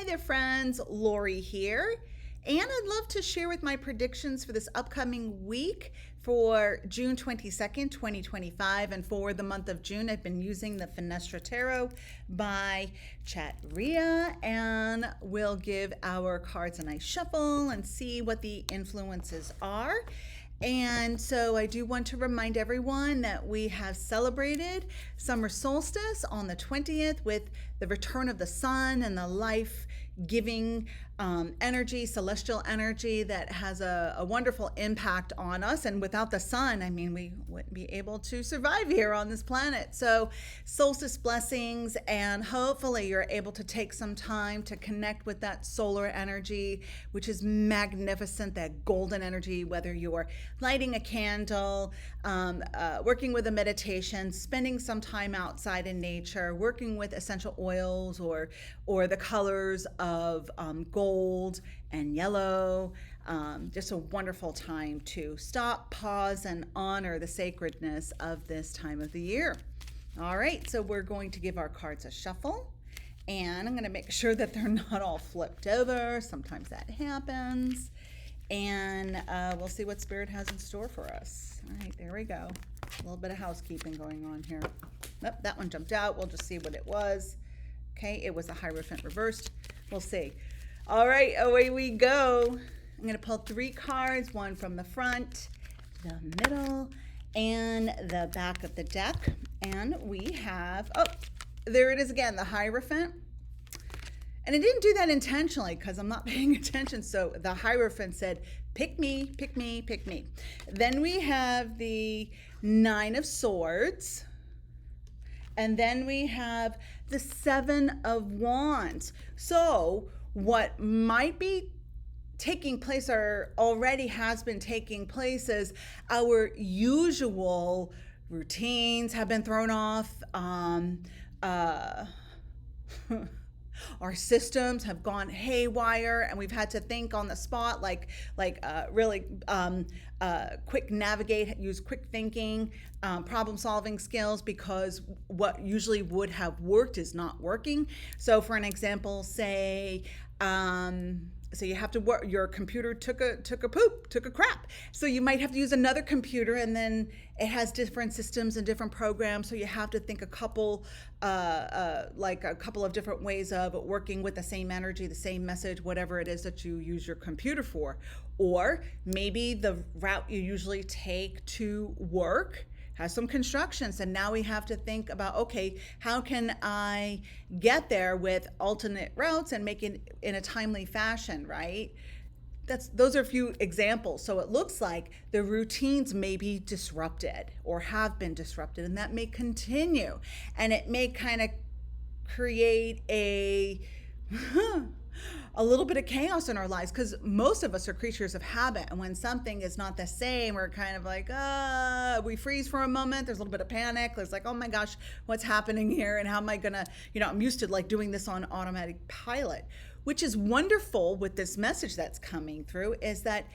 Hi there, friends. Laurie here. And I'd love to share with my predictions for this upcoming week for June 22nd, 2025. And for the month of June, I've been using the Finestra Tarot by Chatriya. And we'll give our cards a nice shuffle and see what the influences are. And so I do want to remind everyone that we have celebrated summer solstice on the 20th with the return of the sun and the life-giving energy, celestial energy that has a wonderful impact on us. And without the sun, I mean, we wouldn't be able to survive here on this planet. So solstice blessings, and hopefully you're able to take some time to connect with that solar energy, which is magnificent, that golden energy, whether you're lighting a candle, working with a meditation, spending some time outside in nature, working with essential oils or the colors of gold and yellow. Just a wonderful time to stop, pause, and honor the sacredness of this time of the year. All right, so we're going to give our cards a shuffle, and I'm going to make sure that they're not all flipped over. Sometimes that happens. And we'll see what Spirit has in store for us. All right, there we go. A little bit of housekeeping going on here. Nope, that one jumped out. We'll just see what it was. Okay, it was a Hierophant reversed. We'll see. All right, away we go. I'm going to pull 3 cards, one from the front, the middle, and the back of the deck. And we have, oh, there it is again, the Hierophant. And I didn't do that intentionally because I'm not paying attention. So the Hierophant said, pick me, pick me, pick me. Then we have the 9 of Swords. And then we have the 7 of Wands. So what might be taking place or already has been taking place is our usual routines have been thrown off. Our systems have gone haywire, and we've had to think on the spot, really quick navigate, use quick thinking, problem solving skills, because what usually would have worked is not working. So for an example, say, so you have to work, your computer took a crap. So you might have to use another computer, and then it has different systems and different programs. So you have to think a couple of different ways of working with the same energy, the same message, whatever it is that you use your computer for. Or maybe the route you usually take to work has some constructions, and now we have to think about, okay, how can I get there with alternate routes and make it in a timely fashion, right? Those are a few examples. So it looks like the routines may be disrupted or have been disrupted, and that may continue, and it may kind of create a little bit of chaos in our lives, because most of us are creatures of habit, and when something is not the same, we're kind of like, we freeze for a moment. There's a little bit of panic. There's like, oh my gosh, what's happening here, and how am I gonna, I'm used to like doing this on automatic pilot. Which is wonderful with this message that's coming through, is that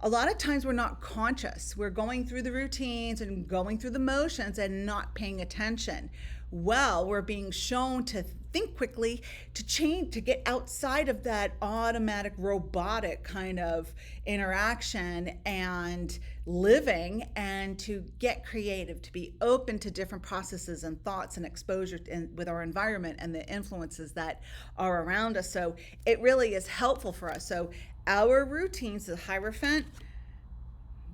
a lot of times we're not conscious. We're going through the routines and going through the motions and not paying attention. Well, we're being shown to think quickly, to change, to get outside of that automatic robotic kind of interaction and living, and to get creative, to be open to different processes and thoughts and exposure with our environment and the influences that are around us. So it really is helpful for us. So our routines, the Hierophant.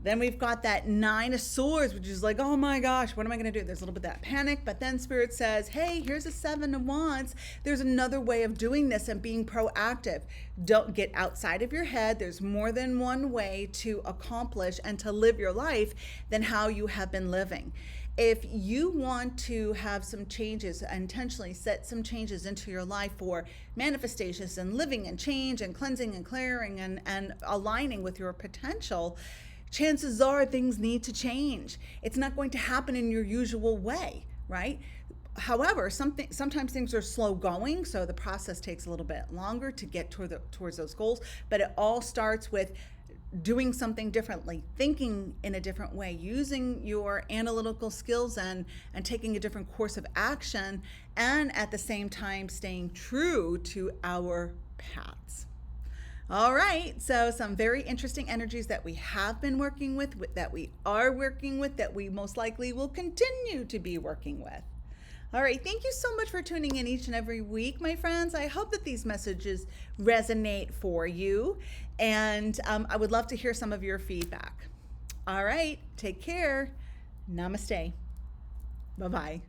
Then we've got that 9 of Swords, which is like, oh my gosh, what am I going to do? There's a little bit of that panic, but then Spirit says, hey, here's a 7 of Wands. There's another way of doing this and being proactive. Don't get outside of your head. There's more than one way to accomplish and to live your life than how you have been living. If you want to have some changes, intentionally set some changes into your life for manifestations and living and change and cleansing and clearing and aligning with your potential, chances are things need to change. It's not going to happen in your usual way, right? However, sometimes things are slow going, so the process takes a little bit longer to get towards those goals, but it all starts with doing something differently, thinking in a different way, using your analytical skills and taking a different course of action, and at the same time staying true to our paths. All right, so some very interesting energies that we have been working with, that we are working with, that we most likely will continue to be working with. All right, thank you so much for tuning in each and every week, my friends. I hope that these messages resonate for you, and I would love to hear some of your feedback. All right, take care. Namaste. Bye-bye.